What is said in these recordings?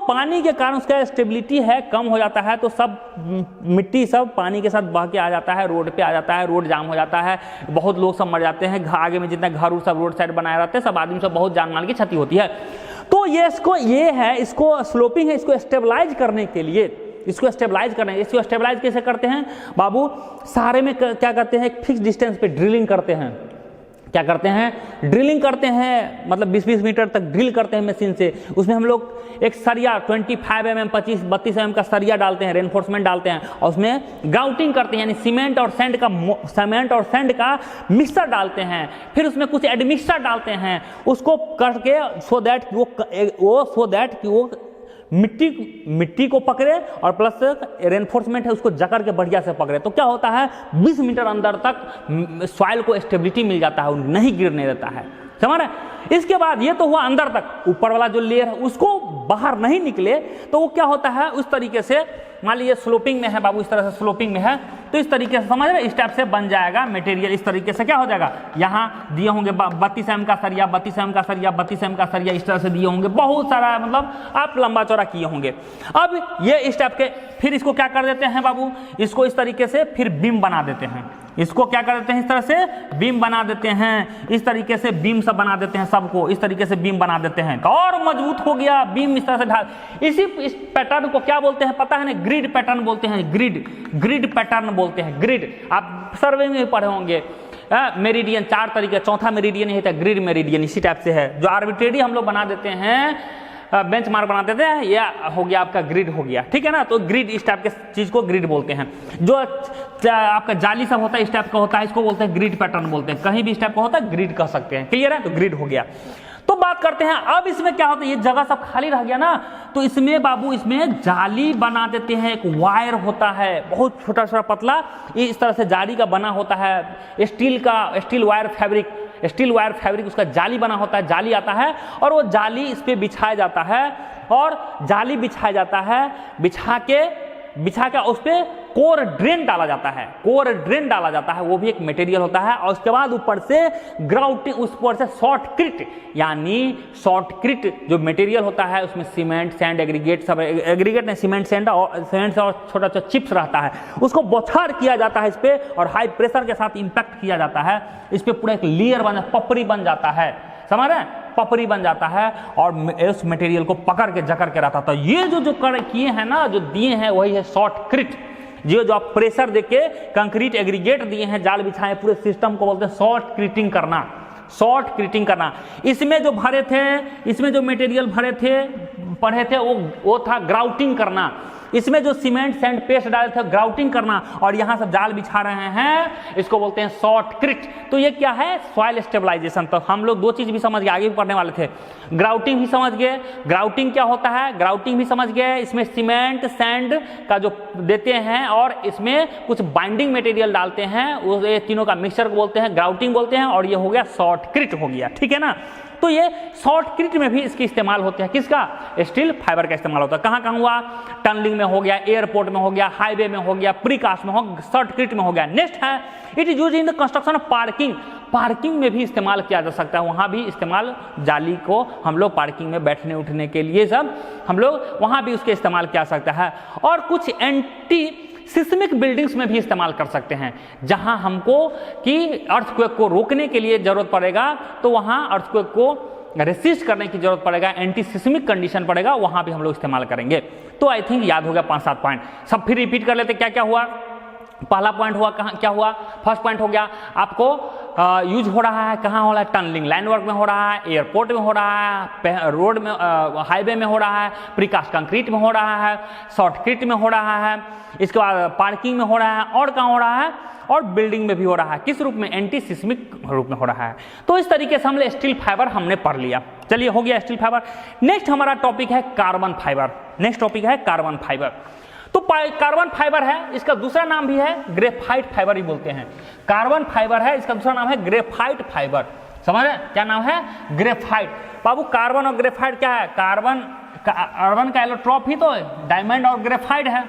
पानी के कारण उसका स्टेबिलिटी है कम हो जाता है, तो सब मिट्टी सब पानी के साथ बह के आ जाता है, रोड पे आ जाता है, रोड जाम हो जाता है, बहुत लोग सब मर जाते हैं, आगे में जितना घर सब रोड साइड बनाए रहते हैं, सब आदमी सब बहुत जान माल की क्षति होती है। तो ये इसको स्लोपिंग है, इसको स्टेबलाइज करने के लिए, इसको स्टेबलाइज कैसे करते हैं बाबू? सारे में क्या करते हैं, एक फिक्स डिस्टेंस पे ड्रिलिंग करते हैं। क्या करते हैं? ड्रिलिंग करते हैं, मतलब 20-20 मीटर तक ड्रिल करते हैं मशीन से। उसमें हम लोग एक सरिया 25 mm 25-32 mm का सरिया डालते हैं, रेनफोर्समेंट डालते हैं, और उसमें ग्राउटिंग करते हैं, यानी सीमेंट और सैंड का मिक्सचर डालते हैं। फिर उसमें कुछ एडमिक्सचर डालते हैं, उसको करके सो दैट वो मिट्टी को पकड़े और प्लस रेनफोर्समेंट है उसको जकड़ के बढ़िया से पकड़े। तो क्या होता है, 20 मीटर अंदर तक सॉइल को स्टेबिलिटी मिल जाता है, नहीं गिरने देता है। समझ रहे? इसके बाद ये तो हुआ अंदर तक, ऊपर वाला जो लेयर है उसको बाहर नहीं निकले, तो वो क्या होता है उस तरीके से, मान लीजिए स्लोपिंग में है बाबू, इस तरह से स्लोपिंग में है, तो इस तरीके से समझ रहे, इस टाइप से बन जाएगा मटेरियल। इस तरीके से क्या हो जाएगा, यहाँ दिए होंगे 32 mm का सरिया, 32 mm का सरिया, 32 mm का सरिया, इस तरह से दिए होंगे, बहुत सारा, मतलब आप लंबा चौड़ा किए होंगे। अब ये इस टाइप के, फिर इसको क्या कर देते हैं बाबू, इसको इस तरीके से फिर बीम बना देते हैं। इसको क्या कर देते हैं, इस तरह से बीम बना देते हैं, इस तरीके से बीम सब बना देते हैं, सबको इस तरीके से बीम बना देते हैं, तो और मजबूत हो गया बीम। इस तरह से ढाल, इस पैटर्न को क्या बोलते हैं पता है ना? ग्रिड पैटर्न बोलते हैं, ग्रिड पैटर्न बोलते हैं। ग्रिड आप सर्वे में भी पढ़े होंगे, मेरिडियन 4 तरीके, चौथा मेरिडियन यही था, ग्रिड मेरिडियन इसी टाइप से है, जो आर्बिट्रेरी हम लोग बना देते हैं, बेंच मार्क बना देते हैं, या हो गया आपका ग्रिड हो गया, ठीक है ना? तो ग्रिड, इस टाइप के चीज को ग्रिड बोलते हैं। जो आपका जाली सब होता है इस टाइप का होता है, इसको बोलते हैं ग्रिड पैटर्न बोलते हैं। कहीं भी इस टाइप का होता है ग्रिड कह सकते हैं, क्लियर है? तो ग्रिड हो गया। तो बात करते हैं अब इसमें क्या होता है, ये जगह सब खाली रह गया ना, तो इसमें बाबू इसमें जाली बना देते हैं। एक वायर होता है बहुत छोटा सा पतला, इस तरह से जाली का बना होता है, स्टील वायर फैब्रिक उसका जाली बना होता है, जाली आता है और वो जाली इस पे बिछाया जाता है, और जाली बिछाया जाता है, बिछा के उस पे कोर ड्रेन डाला जाता है, वो भी एक मटेरियल होता है। और उसके बाद ऊपर से ग्राउटिंग, उस पर से शॉर्टक्रिट, यानी शॉर्टक्रिट जो मटेरियल होता है उसमें सीमेंट, सैंड, एग्रीगेट, सब एग्रीगेट नहीं, सीमेंट, सैंड और छोटा छोटा चिप्स रहता है, उसको बौछार किया जाता है इस पे, और हाई प्रेशर के साथ इंपैक्ट किया जाता है इस पे, पूरा एक लेयर पपड़ी बन जाता है, समझ रहे हैं? पपड़ी बन जाता है और उस मटेरियल को पकड़ के जकड़ के रहता था। ये जो किए हैं ना, जो दिए हैं वही है शॉर्टक्रिट। जो आप प्रेशर देके कंक्रीट एग्रीगेट दिए हैं, जाल बिछाए, पूरे सिस्टम को बोलते हैं शॉर्टक्रिटिंग करना। इसमें जो भरे थे, इसमें जो मटेरियल पढ़े थे वो था ग्राउटिंग करना। इसमें जो सीमेंट, सैंड, पेस्ट डाले थे ग्राउटिंग करना, और यहाँ सब जाल बिछा रहे हैं, इसको बोलते हैं शॉर्टक्रिट। तो ये क्या है, सॉइल स्टेबलाइजेशन। तो हम लोग 2 चीज भी समझ गए, आगे भी पढ़ने वाले थे, ग्राउटिंग भी समझ गए, ग्राउटिंग क्या होता है, ग्राउटिंग भी समझ गए। इसमें सीमेंट, सैंड का जो देते हैं और इसमें कुछ बाइंडिंग मटेरियल डालते हैं, वो ये तीनों का मिक्सचर को बोलते हैं, ग्राउटिंग बोलते हैं, और ये हो गया शॉर्टक्रिट हो गया, ठीक है ना? तो ये शॉर्टक्रिट में भी इसकी इस्तेमाल होते हैं, किसका, स्टील फाइबर का इस्तेमाल होता है। कहाँ हुआ, टनलिंग में हो गया, एयरपोर्ट में हो गया, हाईवे में हो गया, प्रीकास्ट में हो, शॉर्टक्रिट में हो गया। नेक्स्ट है, it is used in the construction of parking में भी इस्तेमाल किया जा सकता है। वहां भी इस्तेमाल, जाली को हम लोग पार्किंग में बैठने उठने के लिए सब हम लोग वहां भी उसके इस्तेमाल किया सकता है। और कुछ एंटी सिस्मिक बिल्डिंग्स में भी इस्तेमाल कर सकते हैं, जहां हमको कि अर्थक्वेक को रोकने के लिए जरूरत पड़ेगा, तो वहां अर्थक्वेक को रेसिस्ट करने की जरूरत पड़ेगा, एंटी सिस्मिक कंडीशन पड़ेगा, वहां भी हम लोग इस्तेमाल करेंगे। तो आई थिंक याद हो गया 5-7 पॉइंट। सब फिर रिपीट कर लेते, क्या क्या हुआ। पहला पॉइंट हुआ, क्या हुआ, फर्स्ट पॉइंट हो गया आपको यूज हो रहा है, कहाँ हो रहा है, टनलिंग, लाइन वर्क में हो रहा है, एयरपोर्ट में हो रहा है, रोड में, हाईवे में हो रहा है, प्रीकास्ट कंक्रीट में हो रहा है, शॉर्टक्रिट में हो रहा है, इसके बाद पार्किंग में हो रहा है, और कहाँ हो रहा है, और बिल्डिंग में भी हो रहा है। किस रूप में, एंटी सिस्मिक रूप में हो रहा है। तो इस तरीके से हमने स्टील फाइबर हमने पढ़ लिया। चलिए, हो गया स्टील फाइबर। नेक्स्ट हमारा टॉपिक है कार्बन फाइबर। तो कार्बन फाइबर है, इसका दूसरा नाम भी है ग्रेफाइट फाइबर ही बोलते हैं। कार्बन फाइबर है, इसका दूसरा नाम है ग्रेफाइट फाइबर। समझ रहे हैं क्या नाम है, ग्रेफाइट। बाबू कार्बन और ग्रेफाइट क्या है, कार्बन का एलोट्रॉप ही तो डायमंड और ग्रेफाइट है,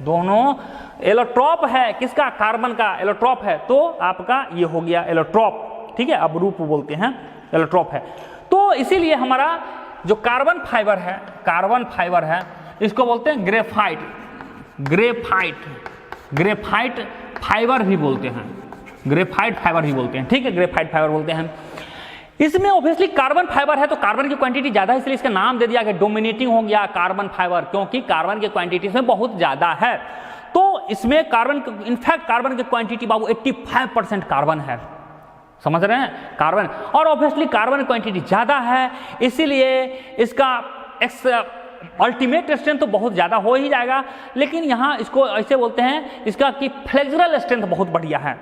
दोनों एलोट्रॉप है, किसका, कार्बन का एलोट्रॉप है, तो आपका ये हो गया एलोट्रॉप, ठीक है, अपरूप बोलते हैं, एलोट्रॉप है। तो इसीलिए हमारा जो कार्बन फाइबर है इसको बोलते हैं ग्रेफाइट। ग्रेफाइट फाइबर भी बोलते हैं, ग्रेफाइट फाइबर भी बोलते हैं, ठीक है, ग्रेफाइट फाइबर बोलते हैं। इसमें ऑब्वियसली कार्बन फाइबर है तो कार्बन की क्वांटिटी ज्यादा है, इसलिए इसका नाम दे दिया कि डोमिनेटिंग हो गया कार्बन फाइबर, क्योंकि कार्बन की क्वांटिटी इसमें बहुत ज्यादा है। तो इसमें कार्बन, इनफैक्ट कार्बन की क्वांटिटी बाबू 85% कार्बन है, समझ रहे हैं, कार्बन। और ऑब्वियसली कार्बन की क्वांटिटी ज्यादा है, इसीलिए इसका अल्टीमेट स्ट्रेंथ तो बहुत ज्यादा हो ही जाएगा। लेकिन यहाँ इसको ऐसे बोलते हैं इसका कि फ्लेक्सुरल स्ट्रेंथ बहुत बढ़िया है,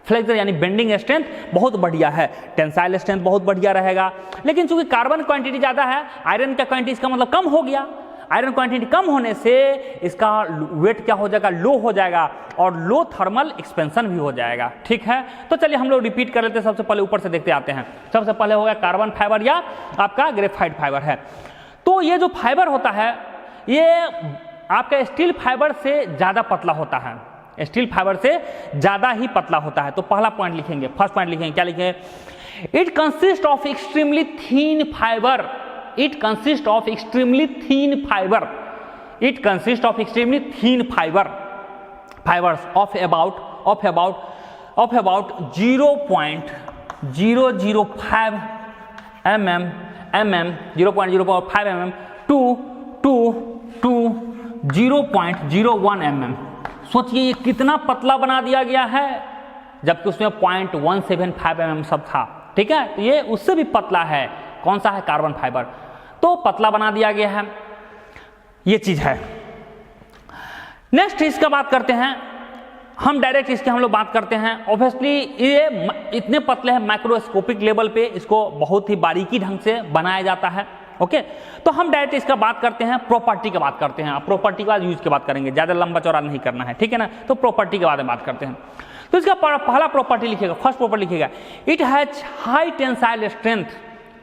फ्लेक्सर यानी बेंडिंग स्ट्रेंथ बहुत बढ़िया है, टेंसाइल स्ट्रेंथ बहुत बढ़िया रहेगा। लेकिन चूंकि कार्बन क्वांटिटी ज्यादा है, आयरन का क्वांटिटी इसका मतलब कम हो गया, आयरन क्वांटिटी कम होने से इसका वेट क्या हो जाएगा, लो हो जाएगा और लो थर्मल एक्सपेंशन भी हो जाएगा, ठीक है। तो चलिए हम लोग रिपीट कर लेते हैं, सबसे पहले ऊपर से देखते आते हैं। सबसे पहले हो गया कार्बन फाइबर या आपका ग्रेफाइट फाइबर है। तो ये जो फाइबर होता है ये आपका स्टील फाइबर से ज्यादा पतला होता है, स्टील फाइबर से ज्यादा ही पतला होता है। तो पहला पॉइंट लिखेंगे, फर्स्ट पॉइंट लिखेंगे, क्या लिखेंगे, it consist of extremely thin fibre, it consist of extremely thin fibre, it consist of extremely thin fibre, fibres of about 0.005 mm 0.005 mm to 0.01 mm। सोचिए ये कितना पतला बना दिया गया है, जबकि उसमें 0.175 mm सब था, ठीक है। तो ये उससे भी पतला है, कौन सा है, कार्बन फाइबर, तो पतला बना दिया गया है, ये चीज है। नेक्स्ट इसका बात करते हैं हम, डायरेक्ट इसके हम लोग बात करते हैं। ऑब्वियसली ये इतने पतले हैं, माइक्रोस्कोपिक लेवल पे इसको बहुत ही बारीकी ढंग से बनाया जाता है, ओके। तो हम डायरेक्ट इसका बात करते हैं, प्रॉपर्टी की बात करते हैं। आप प्रॉपर्टी के बाद यूज की बात करेंगे, ज्यादा लंबा चौड़ा नहीं करना है, ठीक है ना। तो प्रॉपर्टी के बारे में बात करते हैं। तो इसका पहला प्रॉपर्टी लिखिएगा, फर्स्ट प्रॉपर्टी लिखिएगा, it has high tensile strength.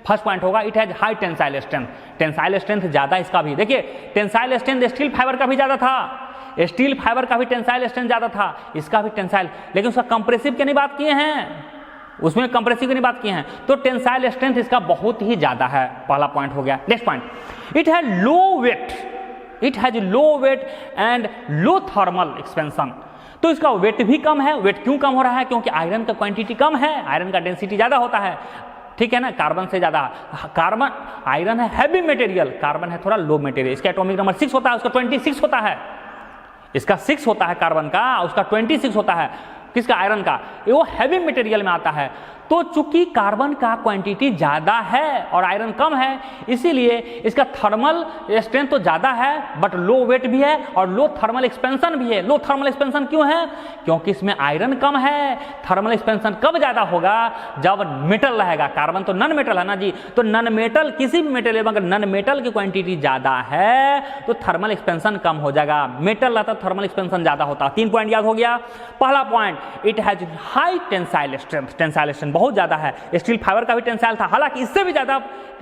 First point होगा it has high tensile strength, tensile strength ज्यादा इसका भी। देखिए टेंसाइल स्ट्रेंथ स्टील फाइबर का भी ज्यादा था, स्टील फाइबर का भी टेंसाइल स्ट्रेंथ ज्यादा था, इसका भी टेंसाइल, लेकिन उसका कंप्रेसिव की नहीं बात किए हैं, उसमें कंप्रेसिव की नहीं बात किए हैं। तो टेंसाइल स्ट्रेंथ इसका बहुत ही ज्यादा है, पहला पॉइंट हो गया। Next point, it has low weight, it has low weight and low thermal expansion. तो इसका वेट भी कम है। वेट क्यों कम हो रहा है, क्योंकि आयरन का क्वांटिटी कम है, आयरन का डेंसिटी ज्यादा होता है, ठीक है ना, कार्बन से ज्यादा। कार्बन, आयरन है हैवी मटेरियल, कार्बन है थोड़ा लो मटेरियल। इसका एटॉमिक नंबर 6 होता है, उसका 26 होता है, इसका 6 होता है कार्बन का, उसका 26 होता है, किसका, आयरन का, वो हैवी मटेरियल में आता है। तो चूंकि कार्बन का क्वांटिटी ज्यादा है और आयरन कम है, इसीलिए इसका थर्मल स्ट्रेंथ तो ज्यादा है बट लो वेट भी है और लो थर्मल एक्सपेंशन भी है। लो थर्मल एक्सपेंशन क्यों है, क्योंकि इसमें आयरन कम है। थर्मल एक्सपेंशन कब ज्यादा होगा, जब मेटल रहेगा, कार्बन तो नॉन मेटल है ना जी, तो नॉन मेटल, किसी भी मेटल में अगर नॉन मेटल की क्वांटिटी ज्यादा है तो थर्मल एक्सपेंशन कम हो जाएगा, मेटल रहता थर्मल एक्सपेंशन ज्यादा होता। 3 पॉइंट याद हो गया। पहला point, it has high tensile strength, tensile strength बहुत ज्यादा है। स्टील फाइबर का भी टेंसाइल था, हालांकि इससे भी ज्यादा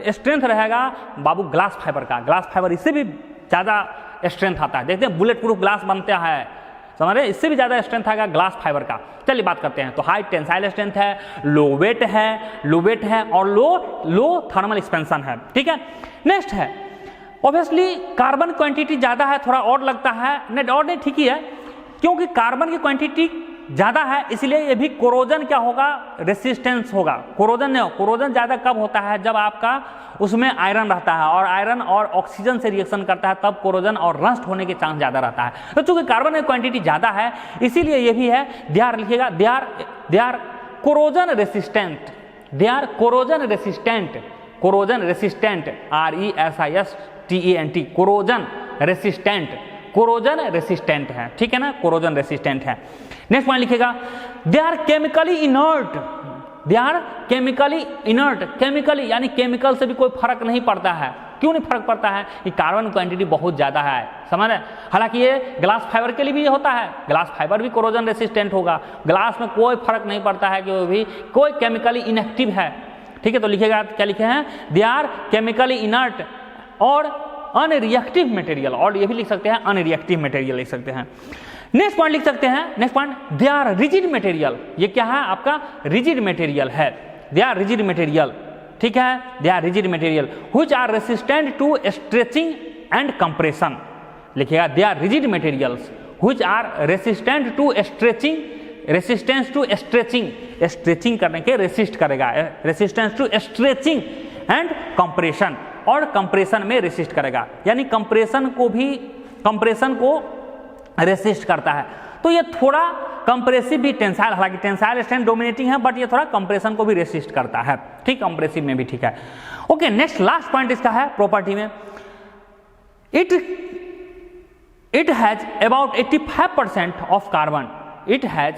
स्ट्रेंथ रहेगा बाबू ग्लास फाइबर का, ग्लास फाइबर इससे भी ज्यादा स्ट्रेंथ आता है। देखते हैं बुलेट प्रूफ ग्लास बनता है, समझ रहे, इससे भी ज्यादा स्ट्रेंथ आएगा ग्लास फाइबर का। चलिए बात करते हैं। तो हाई टेंसाइल स्ट्रेंथ है, लो वेट है और लो थर्मल एक्सपेंशन है, ठीक है। नेक्स्ट है, ऑब्वियसली कार्बन क्वांटिटी ज्यादा है, थोड़ा और लगता है, नहीं और नहीं, ठीक ही है, क्योंकि कार्बन की क्वांटिटी ज्यादा है, इसलिए ये भी कोरोजन क्या होगा, रेसिस्टेंस होगा। कोरोजन नहीं हो, कोरोजन ज्यादा कब होता है, जब आपका उसमें आयरन रहता है और आयरन और ऑक्सीजन से रिएक्शन करता है, तब कोरोजन और रस्ट होने के चांस ज्यादा रहता है। तो चूंकि कार्बन की क्वांटिटी ज्यादा है, इसीलिए ये भी है, दे आर लिखिएगा, they are corrosion resistant, they are corrosion resistant, corrosion resistant, RESISTENT, corrosion resistant, corrosion resistant है, ठीक है ना, कोरोजन रेसिस्टेंट है। नेक्स्ट पॉइंट लिखेगा, they are chemically inert, they are chemically inert, chemically यानी केमिकल से भी कोई फर्क नहीं पड़ता है। क्यों नहीं फर्क पड़ता है, कि कार्बन क्वांटिटी बहुत ज्यादा है, समझ रहे। हालांकि ये ग्लास फाइबर के लिए भी होता है, ग्लास फाइबर भी कोरोजन रेसिस्टेंट होगा, ग्लास में कोई फर्क नहीं पड़ता है कि वो भी कोई केमिकली इनएक्टिव है, ठीक है। तो लिखेगा, क्या लिखे हैं, दे आर केमिकली इनर्ट और अनरिएक्टिव मटेरियल, और ये भी लिख सकते हैं अनरिएक्टिव मटेरियल लिख सकते हैं। नेक्स्ट पॉइंट लिख सकते हैं, next point, they are rigid material, ये क्या है आपका, रिजिड मटेरियल है, दे आर रिजिड मटेरियल, ठीक है, they are rigid material which are resistant to stretching and compression. लिखिएगा they are rigid materials which are resistant to stretching, resistance to stretching, stretching करने के रेसिस्ट करेगा, resistance to stretching and compression, और compression में resist करेगा, यानी compression को resist करता है। तो ये थोड़ा कंप्रेसिव भी टेंसाइल, हालांकि टेंसाइल स्ट्रेंथ डोमिनेटिंग है, बट ये थोड़ा कंप्रेशन को भी रेसिस्ट करता है, ठीक, कंप्रेसिव में भी ठीक है। ओके, नेक्स्ट लास्ट पॉइंट इसका है प्रॉपर्टी में, it has about 85% of carbon, it has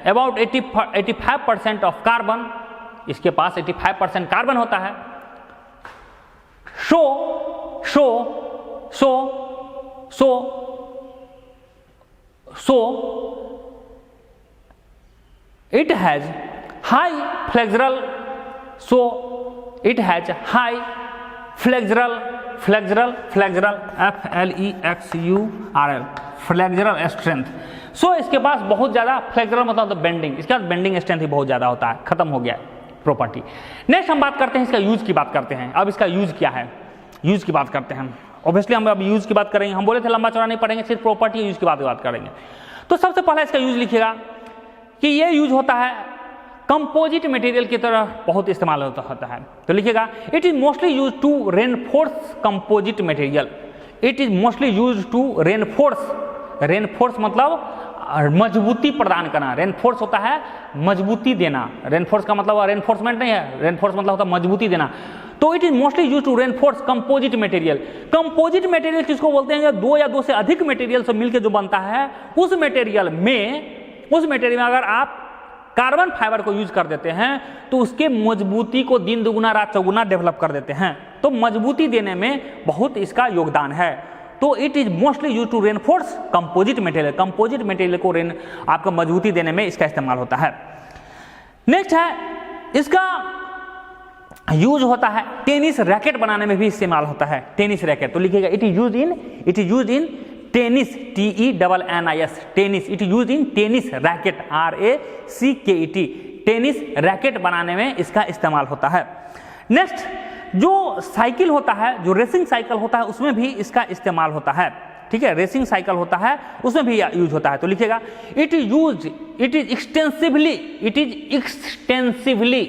about 85% of carbon, इसके पास 85% कार्बन होता है। so it has high flexural, flexural flexural strength. So इसके पास बहुत ज़्यादा फ्लेक्सुरल मतलब बेंडिंग, इसके पास बेंडिंग स्ट्रेंथ ही बहुत ज़्यादा होता है। खत्म हो गया प्रॉपर्टी। नेक्स्ट हम बात करते हैं इसका यूज की बात करते हैं। अब इसका यूज क्या है, यूज की बात करते हैं। ऑब्वियसली हम अब यूज की बात करेंगे, हम बोले थे लंबा चौड़ा नहीं पढ़ेंगे, सिर्फ प्रॉपर्टी यूज की बात करेंगे। तो सबसे पहला इसका यूज लिखिएगा कि ये यूज होता है कंपोजिट मटेरियल की तरह बहुत इस्तेमाल होता है। तो लिखिएगा it is mostly use to reinforce composite material, it is mostly use to reinforce मतलब मजबूती प्रदान करना। रेनफोर्स होता है मजबूती देना, रेनफोर्स का मतलब रेनफोर्समेंट नहीं है, रेनफोर्स मतलब होता है मजबूती देना। तो it is mostly use to reinforce composite material. Composite material किसको बोलते हैं, दो या दो से अधिक मटेरियल से मिलकर जो बनता है, उस मटेरियल में अगर आप कार्बन फाइबर को यूज कर देते हैं तो उसके मजबूती को दिन दुगुना रात चौगुना डेवलप कर देते हैं। तो मजबूती देने में बहुत इसका योगदान है। तो it is mostly use to reinforce composite material, composite material को आपका मजबूती देने में इसका इस्तेमाल होता है। नेक्स्ट है इसका यूज होता है टेनिस रैकेट बनाने में भी इस्तेमाल होता है, टेनिस रैकेट। तो लिखिएगा it is use in tennis, TENNIS, tennis, it use in tennis racket, RACKET, tennis racket बनाने में इसका इस्तेमाल होता है। नेक्स्ट जो साइकिल होता है, जो रेसिंग साइकिल होता है, उसमें भी इसका इस्तेमाल होता है। ठीक है, रेसिंग साइकिल होता है उसमें भी यूज होता है। तो लिखिएगा it is extensively, EXTENSIVELY,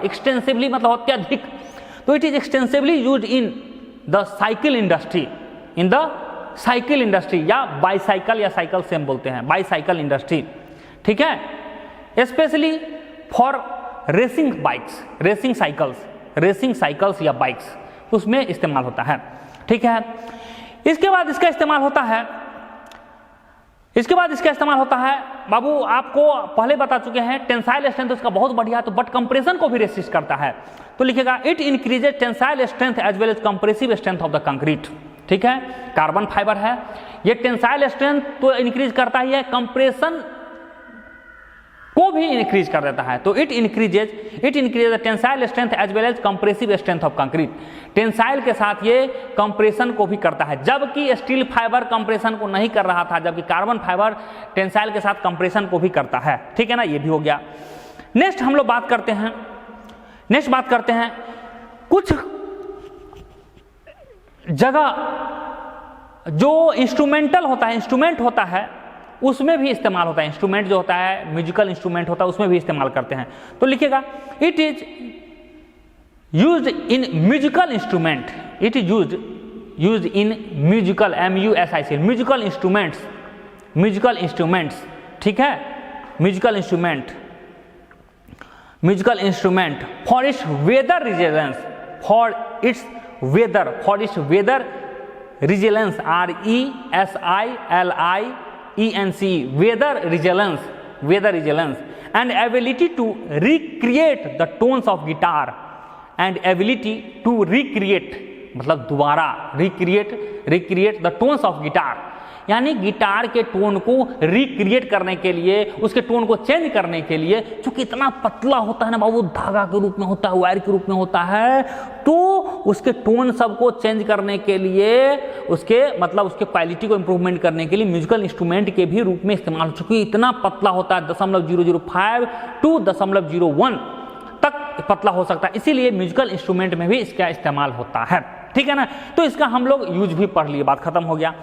extensively मतलब अत्यधिक। तो it is extensively use in the cycle industry, या बाईसाइकिल या साइकिल सेम बोलते हैं, बाईसाइकिल इंडस्ट्री। ठीक है, specially for racing bikes, racing cycles या बाइक्स, उसमें इस्तेमाल होता है। ठीक है, इसके बाद इसका इस्तेमाल होता है बाबू, आपको पहले बता चुके हैं टेंसाइल स्ट्रेंथ उसका बहुत बढ़िया है, तो बट कंप्रेशन को भी रेसिस्ट करता है। तो लिखिएगा it increases tensile strength as well as compressive strength of the concrete. ठीक है, कार्बन फाइबर है, ये टेंसाइल स्ट्रेंथ तो इंक्रीज करता ही है, कंप्रेशन को भी इंक्रीज कर देता है। तो it increases tensile strength as well as compressive strength of concrete. Tensile के साथ ये कंप्रेशन को भी करता है, जबकि स्टील फाइबर कंप्रेशन को नहीं कर रहा था, जबकि कार्बन फाइबर टेंसाइल के साथ कंप्रेशन को भी करता है। ठीक है ना, ये भी हो गया। नेक्स्ट हम लोग बात करते हैं कुछ जगह जो इंस्ट्रूमेंट होता है उसमें भी इस्तेमाल होता है। इंस्ट्रूमेंट जो होता है, म्यूजिकल इंस्ट्रूमेंट होता है, उसमें भी इस्तेमाल करते हैं। तो लिखिएगा it is used in musical instrument, it is used in musical, MUSIC, musical instruments. ठीक है, musical instrument for its weather resilience, for its weather resilience, RESILIENC, weather resilience and ability to recreate the tones of guitar, and ability to recreate मतलब दोबारा recreate the tones of guitar, यानी guitar के tone को recreate करने के लिए, उसके tone को चेंज करने के लिए, चूंकि इतना पतला होता है ना बाबू, धागा के रूप में होता है, वायर के रूप में होता है, तो उसके टोन सबको चेंज करने के लिए, उसके मतलब उसके क्वालिटी को इंप्रूवमेंट करने के लिए म्यूजिकल इंस्ट्रूमेंट के भी रूप में इस्तेमाल हो चुकी है। इतना पतला होता है 0.005 टू 0.01 तक पतला हो सकता है, इसीलिए म्यूजिकल इंस्ट्रूमेंट में भी इसका इस्तेमाल होता है। ठीक है ना, तो इसका हम लोग यूज भी पढ़ लिए, बात खत्म हो गया।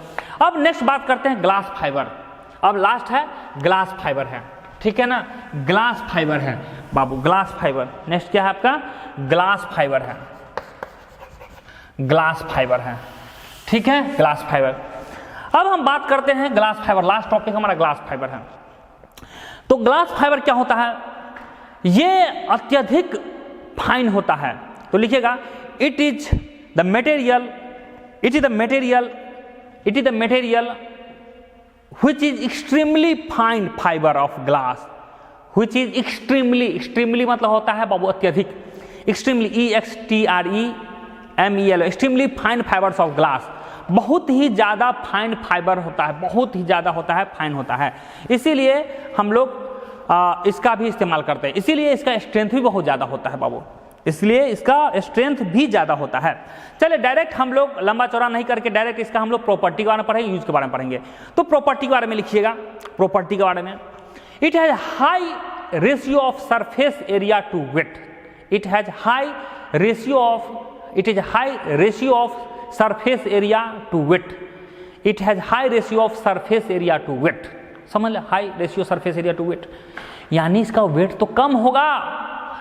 अब नेक्स्ट बात करते हैं ग्लास फाइबर। अब लास्ट है ग्लास फाइबर है, ठीक है ना, ग्लास फाइबर है बाबू, ग्लास फाइबर। नेक्स्ट क्या है आपका, ग्लास फाइबर है, ग्लास फाइबर है, ठीक है, ग्लास फाइबर। अब हम बात करते हैं ग्लास फाइबर, लास्ट टॉपिक हमारा ग्लास फाइबर है। तो ग्लास फाइबर क्या होता है, ये अत्यधिक फाइन होता है। तो लिखिएगा it is the material, it is the material, it is the material which is extremely fine fiber of glass, which is extremely, extremely मतलब होता है बाबू अत्यधिक, extremely EXTREMEL, extremely fine fibers of glass, बहुत ही ज़्यादा फाइन फाइबर होता है, बहुत ही ज़्यादा होता है, फाइन होता है, इसीलिए हम लोग इसका भी इस्तेमाल करते हैं, इसीलिए इसका स्ट्रेंथ भी बहुत ज़्यादा होता है बाबू, इसलिए इसका स्ट्रेंथ भी ज़्यादा होता है। चलिए डायरेक्ट हम लोग लंबा चौड़ा नहीं करके डायरेक्ट इसका हम लोग प्रॉपर्टी के बारे में पढ़ेंगे, यूज के बारे में पढ़ेंगे। तो प्रॉपर्टी के बारे में लिखिएगा, प्रॉपर्टी के बारे में, it has high ratio of surface area to weight, it has high ratio of, it is high ratio of surface area to weight, it has high ratio of surface area to weight, समझ लें, high ratio surface area to weight, यानी इसका wait तो कम होगा,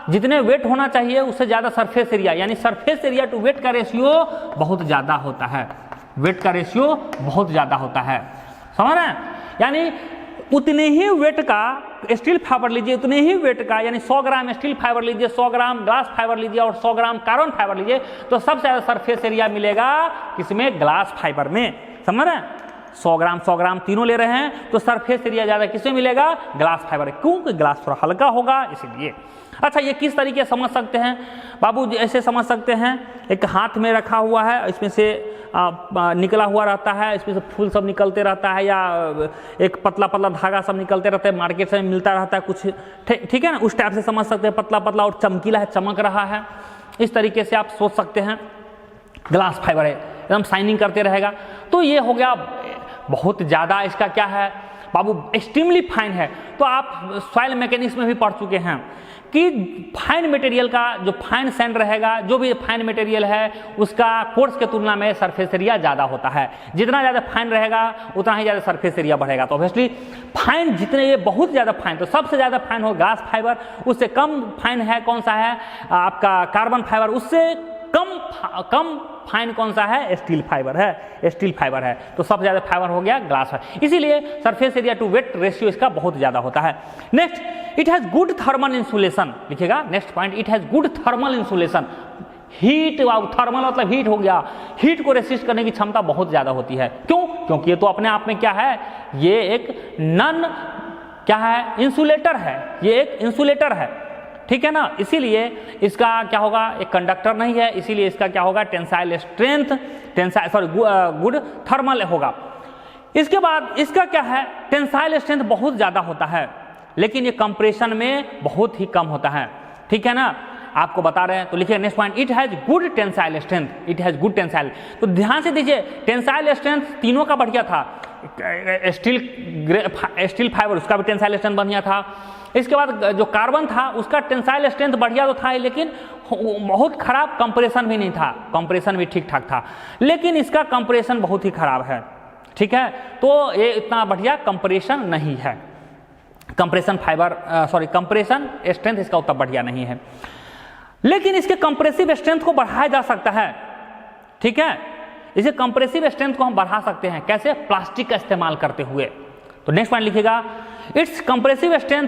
जितने wait होना चाहिए उससे ज़्यादा सरफेस एरिया, यानी सरफेस एरिया टू वेट का रेशियो बहुत ज़्यादा होता है, वेट का रेशियो बहुत ज़्यादा होता है, समझ रहे हैं, यानी उतने ही वेट का स्टील फाइबर लीजिए, उतने ही वेट का, यानी 100 ग्राम स्टील फाइबर लीजिए, 100 ग्राम ग्लास फाइबर लीजिए और 100 ग्राम कार्बन फाइबर लीजिए, तो सबसे ज़्यादा सरफेस एरिया मिलेगा किसमें, ग्लास फाइबर में, समझ रहे हैं, 100 ग्राम तीनों ले रहे हैं तो सरफेस एरिया ज़्यादा किसमें मिलेगा, ग्लास फाइबर, क्योंकि ग्लास थोड़ा हल्का होगा इसीलिए। अच्छा, ये किस तरीके से समझ सकते हैं बाबू, ऐसे समझ सकते हैं, एक हाथ में रखा हुआ है, इसमें से निकला हुआ रहता है, इसमें से फूल सब निकलते रहता है, या एक पतला पतला धागा सब निकलते रहता है, मार्केट से मिलता रहता है कुछ, ठीक है ना, उस टाइप से समझ सकते हैं, पतला पतला और चमकीला है, चमक रहा है, इस तरीके से आप सोच सकते हैं। ग्लास फाइबर है, एकदम शाइनिंग करते रहेगा, तो ये हो गया बहुत ज़्यादा, इसका क्या है बाबू, एक्सट्रीमली फाइन है। तो आप सॉइल मैकेनिक्स में भी पढ़ चुके हैं कि फाइन मटेरियल का जो फाइन सैंड रहेगा, जो भी फाइन मटेरियल है उसका कोर्स के तुलना में सरफेस एरिया ज़्यादा होता है, जितना ज़्यादा फाइन रहेगा उतना ही ज़्यादा सरफेस एरिया बढ़ेगा। तो ऑब्वियसली फाइन जितने, ये बहुत ज़्यादा फाइन, तो सबसे ज़्यादा फाइन हो ग्लास फाइबर, उससे कम फाइन है कौन सा है आपका कार्बन फाइबर, उससे कम फाइन कौन सा है, स्टील फाइबर है, स्टील फाइबर है, तो सबसे ज़्यादा फाइबर हो गया ग्लास है, इसीलिए surface area to weight ratio इसका बहुत ज़्यादा होता है। Next, it has good thermal insulation, लिखिएगा next point, it has good thermal insulation, heat, thermal मतलब हीट हो गया, हीट को रेसिस्ट करने की क्षमता बहुत ज़्यादा होती है, क्यों, क्योंकि ये तो अपने आप में क्या है, ये एक नॉन क्या है, इंसुलेटर है, ये एक इंसुलेटर है, ठीक है ना, इसीलिए इसका क्या होगा, एक कंडक्टर नहीं है, इसीलिए इसका क्या होगा, टेंसाइल स्ट्रेंथ, गुड थर्मल होगा। इसके बाद इसका क्या है, टेंसाइल स्ट्रेंथ बहुत ज़्यादा होता है, लेकिन ये कंप्रेशन में बहुत ही कम होता है, ठीक है ना, आपको बता रहे हैं। तो लिखिए next point, it has good tensile strength, it has good tensile, तो ध्यान से दीजिए, टेंसाइल स्ट्रेंथ तीनों का बढ़िया था, स्टील फाइबर उसका भी टेंसाइल स्ट्रेंथ बढ़िया था, इसके बाद जो कार्बन था उसका टेंसाइल स्ट्रेंथ बढ़िया तो था, लेकिन बहुत खराब कंप्रेशन भी नहीं था, कंप्रेशन भी ठीक ठाक था, लेकिन इसका कंप्रेशन बहुत ही खराब है, ठीक है, तो ये इतना बढ़िया कंप्रेशन नहीं है, कंप्रेशन फाइबर कंप्रेशन स्ट्रेंथ इसका उतना बढ़िया नहीं है, लेकिन इसके कंप्रेसिव स्ट्रेंथ को बढ़ाया जा सकता है, ठीक है, इसे कंप्रेसिव स्ट्रेंथ को हम बढ़ा सकते हैं, कैसे, प्लास्टिक का इस्तेमाल करते हुए। तो नेक्स्ट पॉइंट लिखिएगा, it's compressive strength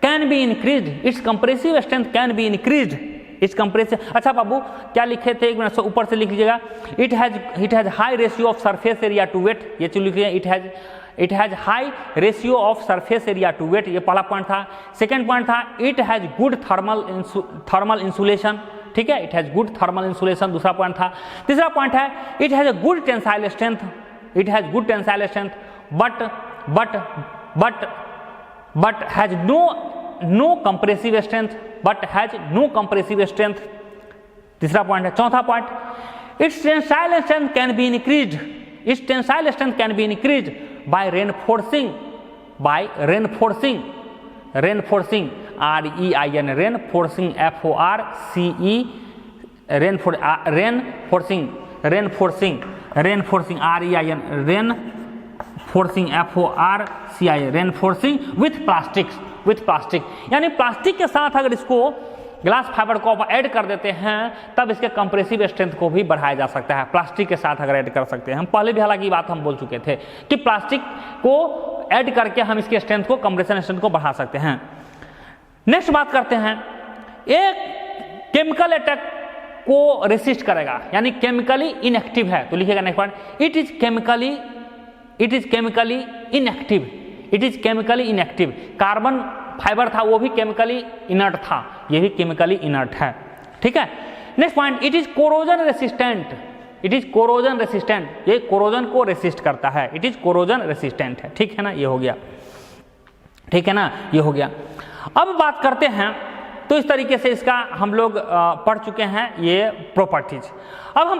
can be increased, it's compressive strength can be increased, it's compressive, अच्छा बाबू क्या लिखे थे, एक मिनट ऊपर से लिख लीजिएगा, it has high ratio of surface area to weight, ये चीज लिखिए, it has high ratio of surface area to weight, ये पहला पॉइंट था। सेकेंड पॉइंट था, it has good thermal insulation, ठीक है, it has good thermal insulation, दूसरा पॉइंट था। तीसरा पॉइंट है, it has a good tensile strength, it has good tensile strength but has no compressive strength, but has no compressive strength, तीसरा point है। चौथा point, it's tensile strength can be increased, it's tensile strength can be increased by reinforcing, reinforcing REIN, reinforcing FORCE, reinforcing REIN, reinforcing FORCI, reinforcing with plastic, यानी plastic के साथ अगर इसको glass fibre को आप ऐड कर देते हैं तब इसके कंप्रेसिव स्ट्रेंथ को भी बढ़ाया जा सकता है, प्लास्टिक के साथ अगर ऐड कर सकते हैं। हम पहले भी हालांकि बात हम बोल चुके थे कि प्लास्टिक को ऐड करके हम इसके स्ट्रेंथ को, कंप्रेशन स्ट्रेंथ को बढ़ा सकते हैं। नेक्स्ट बात करते हैं, एक केमिकल अटैक को रेसिस्ट करेगा, यानी केमिकली इनएक्टिव है, तो लिखिएगा next point, it is chemically inactive. Carbon fibre था वो भी केमिकली इनर्ट था, ये भी केमिकली इनर्ट है, ठीक है। Next point, it is corrosion resistant, ये कोरोजन को रेसिस्ट करता है, इट इज कोरोजन रेसिस्टेंट है, ठीक है ना, ये हो गया, ठीक है ना, ये हो गया। अब बात करते हैं, तो इस तरीके से इसका हम लोग पढ़ चुके हैं ये प्रॉपर्टीज। अब हम